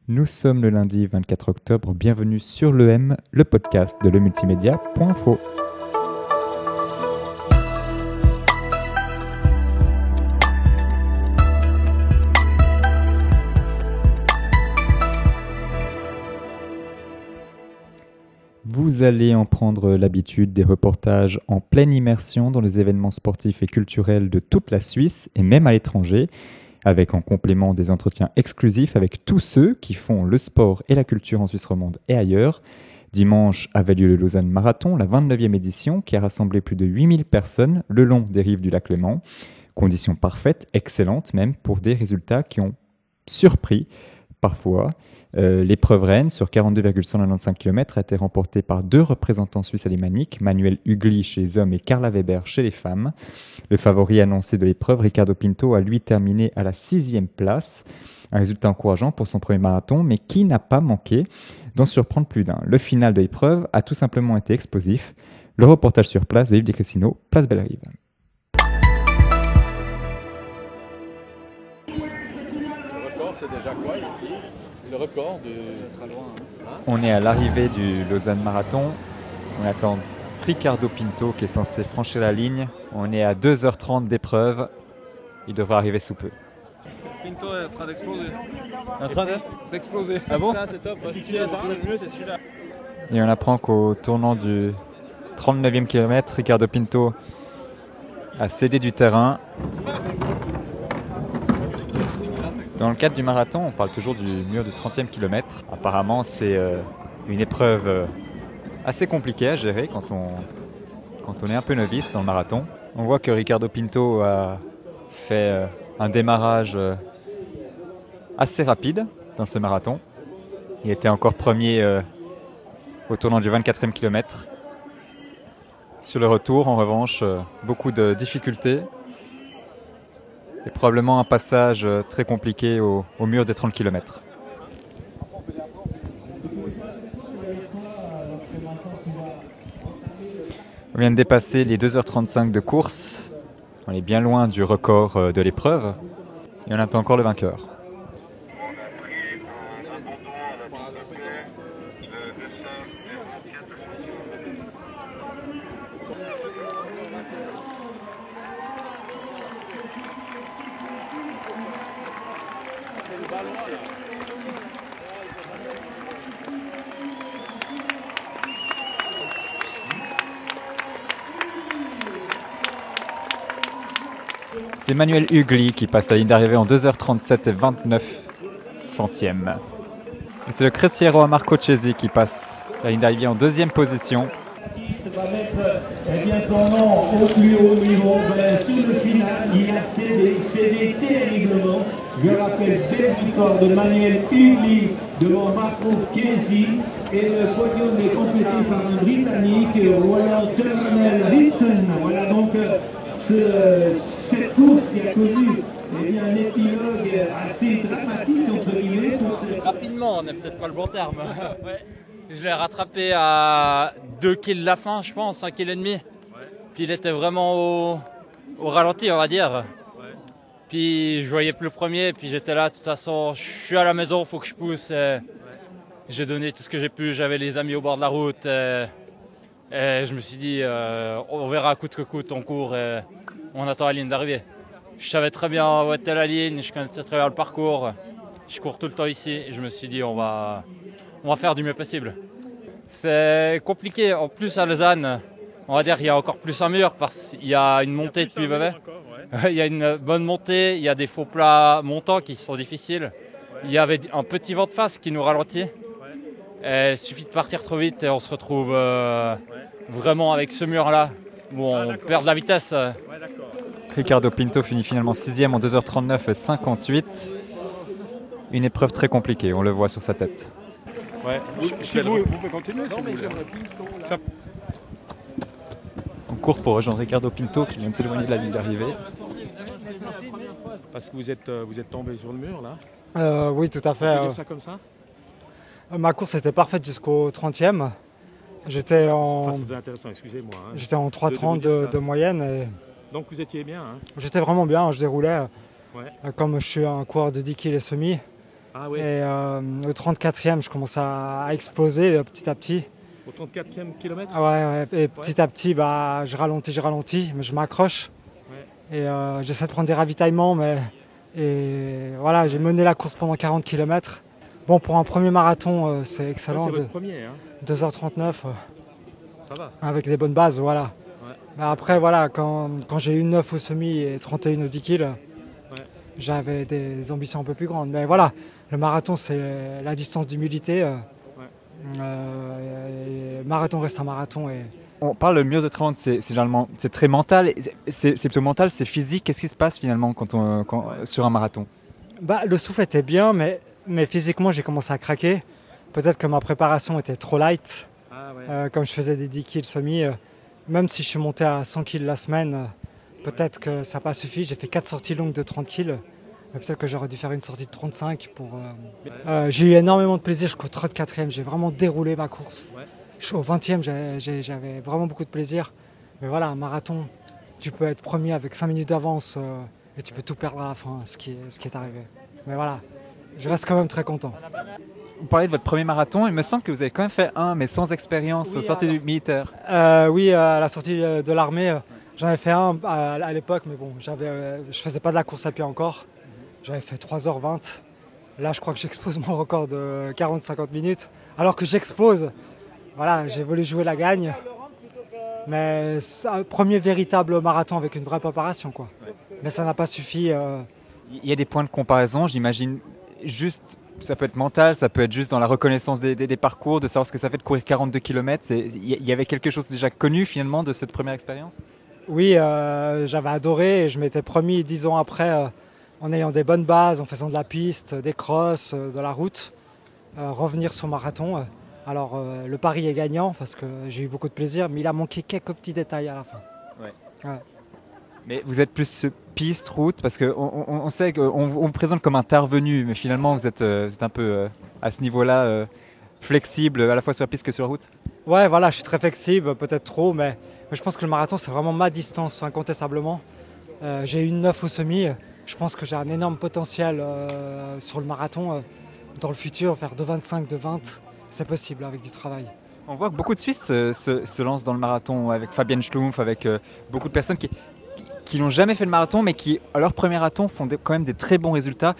Nous sommes le lundi 24 octobre, bienvenue sur l'EM, le podcast de lemultimédia.info. Vous allez en prendre l'habitude, des reportages en pleine immersion dans les événements sportifs et culturels de toute la Suisse et même à l'étranger, avec en complément des entretiens exclusifs avec tous ceux qui font le sport et la culture en Suisse romande et ailleurs. Dimanche avait lieu le Lausanne Marathon, la 29e édition, qui a rassemblé plus de 8000 personnes le long des rives du lac Léman. Conditions parfaites, excellentes même, pour des résultats qui ont surpris parfois. L'épreuve reine sur 42,195 km a été remportée par deux représentants suisses alémaniques, Manuel Hugli chez les hommes et Carla Weber chez les femmes. Le favori annoncé de l'épreuve, Ricardo Pinto, a lui terminé à la 6e place. Un résultat encourageant pour son premier marathon, mais qui n'a pas manqué d'en surprendre plus d'un. Le final de l'épreuve a tout simplement été explosif. Le reportage sur place de Yves Descressino, place Bellerive. Le record, c'est déjà quoi ici? Le record de... Ça sera loin. Hein? On est à l'arrivée du Lausanne Marathon. On attend Ricardo Pinto qui est censé franchir la ligne. On est à 2h30 d'épreuve. Il devrait arriver sous peu. Pinto est en train d'exploser. En train D'exploser. Ah bon? Ça, c'est top. Le mieux, c'est celui-là. Et on apprend qu'au tournant du 39e kilomètre, Ricardo Pinto a cédé du terrain. Dans le cadre du marathon, on parle toujours du mur du 30e kilomètre. Apparemment, c'est une épreuve assez compliquée à gérer quand on est un peu novice dans le marathon. On voit que Ricardo Pinto a fait un démarrage assez rapide dans ce marathon. Il était encore premier au tournant du 24e kilomètre. Sur le retour, en revanche, beaucoup de difficultés. Et probablement un passage très compliqué au mur des 30 km. On vient de dépasser les 2h35 de course. On est bien loin du record de l'épreuve. Et on attend encore le vainqueur. C'est Manuel Hugli qui passe la ligne d'arrivée en 2h37 et 29 centièmes. Et c'est le Cressiero Marco Cesi qui passe la ligne d'arrivée en deuxième position. Va mettre son nom au plus haut niveau. Sous le final, il a cédé terriblement. Je rappelle belle victoire de Manuel Hugli devant Marco Chiesi et le podium est complété par un Britannique, Royal Terminal Ritson. Voilà donc cette course qui a connu un épilogue assez dramatique entre guillemets. Rapidement, on n'est peut-être pas le bon terme. Ouais. Je l'ai rattrapé à 2 kills de la fin, je pense, 1 kg et demi. Puis il était vraiment au ralenti, on va dire. Puis je voyais plus le premier, puis j'étais là, de toute façon, je suis à la maison, faut que je pousse. J'ai donné tout ce que j'ai pu, j'avais les amis au bord de la route. Et je me suis dit, on verra coûte que coûte, on court et on attend la ligne d'arrivée. Je savais très bien où était la ligne, je connaissais très bien le parcours. Je cours tout le temps ici et je me suis dit, on va faire du mieux possible. C'est compliqué, en plus à Lausanne, on va dire qu'il y a encore plus un mur parce qu'il y a une montée depuis Vevey. Il y a une bonne montée, il y a des faux plats montants qui sont difficiles. Il y avait un petit vent de face qui nous ralentit. Il suffit de partir trop vite et on se retrouve vraiment avec ce mur-là où on perd de la vitesse. Ricardo Pinto finit finalement 6e en 2h39 et 58. Une épreuve très compliquée, on le voit sur sa tête. Ouais. Si vous pouvez continuer si vous voulez. On court pour rejoindre Ricardo Pinto qui vient de s'éloigner de la ligne d'arrivée. Parce que vous êtes tombé sur le mur là. Oui, tout à fait. On peut dire ça comme ça. Ma course était parfaite jusqu'au 30e. J'étais en, c'est intéressant, excusez-moi. Hein. j'étais en 3,30 de moyenne. Et donc vous étiez bien. Hein. j'étais vraiment bien, je déroulais. Ouais. Comme je suis un coureur de 10 kg et semi, Ah ouais. Et au 34e, je commence à exploser petit à petit. Au 34e kilomètre. Ouais. Et petit à petit, bah, je ralentis, mais je m'accroche. Ouais. Et j'essaie de prendre des ravitaillements, et voilà, j'ai mené la course pendant 40 km. Bon, pour un premier marathon, c'est excellent. C'est votre premier, hein. 2h39, Ça va. avec les bonnes bases, voilà. Ouais. Mais après, voilà, quand j'ai eu 9 au semi et 31 au 10 kg, Ouais. j'avais des ambitions un peu plus grandes. Mais voilà, le marathon, c'est la distance d'humilité. Et marathon reste un marathon. Et On parle le mur de 30, c'est généralement c'est très mental, c'est plutôt mental, c'est physique. Qu'est-ce qui se passe finalement sur un marathon? bah, le souffle était bien, mais physiquement, j'ai commencé à craquer. Peut-être que ma préparation était trop light. Ah ouais. Comme je faisais des 10 kg semi, même si je suis monté à 100 kg la semaine, peut-être que ça n'a pas suffi. J'ai fait 4 sorties longues de 30 kg. Mais peut-être que j'aurais dû faire une sortie de 35 pour. J'ai eu énormément de plaisir jusqu'au 34e. J'ai vraiment déroulé ma course. Ouais. Au 20e, j'avais vraiment beaucoup de plaisir. Mais voilà, un marathon, tu peux être premier avec 5 minutes d'avance et tu peux tout perdre à la fin, ce qui est arrivé. Mais voilà, je reste quand même très content. Vous parlez de votre premier marathon, il me semble que vous avez quand même fait un, mais sans expérience, Oui, sortie du militaire. Oui, à la sortie de l'armée, j'en avais fait un à l'époque, mais bon, je faisais pas de la course à pied encore. J'avais fait 3h20. Là, je crois que j'explose mon record de 40-50 minutes. Alors que j'explose, voilà, j'ai voulu jouer la gagne. Mais c'est un premier véritable marathon avec une vraie préparation, quoi. Ouais. Mais ça n'a pas suffi. Il y a des points de comparaison, j'imagine, juste, ça peut être mental, ça peut être juste dans la reconnaissance des parcours, de savoir ce que ça fait de courir 42 km. Il y avait quelque chose déjà connu finalement de cette première expérience? Oui, j'avais adoré et je m'étais promis 10 ans après, en ayant des bonnes bases, en faisant de la piste, des crosses, de la route, revenir sur marathon. Alors le pari est gagnant parce que j'ai eu beaucoup de plaisir, mais il a manqué quelques petits détails à la fin. Ouais. Mais vous êtes plus piste, route, parce qu'on sait qu'on vous présente comme intervenu, mais finalement vous êtes un peu à ce niveau-là flexible, à la fois sur la piste que sur la route. Ouais, voilà, je suis très flexible, peut-être trop, mais je pense que le marathon c'est vraiment ma distance, incontestablement. J'ai eu une 9 au semi, je pense que j'ai un énorme potentiel sur le marathon. Dans le futur, faire 2,25, 2,20, c'est possible avec du travail. On voit que beaucoup de Suisses se lancent dans le marathon, avec Fabian Schlumpf, avec beaucoup de personnes qui n'ont jamais fait le marathon, mais qui, à leur premier marathon, font quand même des très bons résultats.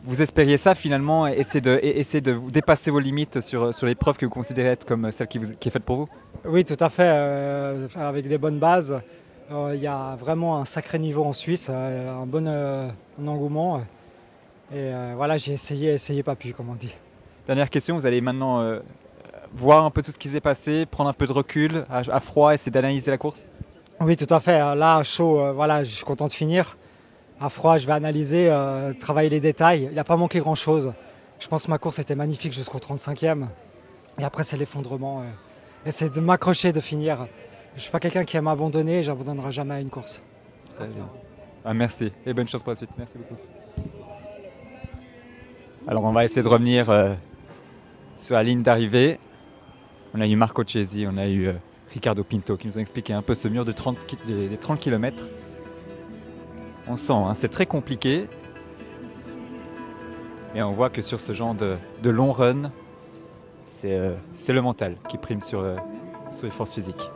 Vous espériez ça finalement, essayer de dépasser vos limites sur l'épreuve que vous considérez être comme celle qui est faite pour vous? Oui, tout à fait, avec des bonnes bases. Il y a vraiment un sacré niveau en Suisse, un bon engouement. Et voilà, j'ai essayé pas pu, comme on dit. Dernière question, vous allez maintenant voir un peu tout ce qui s'est passé, prendre un peu de recul, à froid, essayer d'analyser la course? Oui, tout à fait. Là, à chaud, voilà, je suis content de finir. À froid, je vais analyser, travailler les détails. Il n'a pas manqué grand-chose. Je pense que ma course était magnifique jusqu'au 35e. Et après, c'est l'effondrement. Essayer de m'accrocher, de finir. Je ne suis pas quelqu'un qui aime abandonner, je n'abandonnerai jamais à une course. Très bien. Merci et bonne chance pour la suite. Merci beaucoup. Alors on va essayer de revenir sur la ligne d'arrivée. On a eu Marco Cesi, on a eu Ricardo Pinto qui nous ont expliqué un peu ce mur des 30 km. On sent, hein, c'est très compliqué. Mais on voit que sur ce genre de long run, c'est le mental qui prime sur les forces physiques.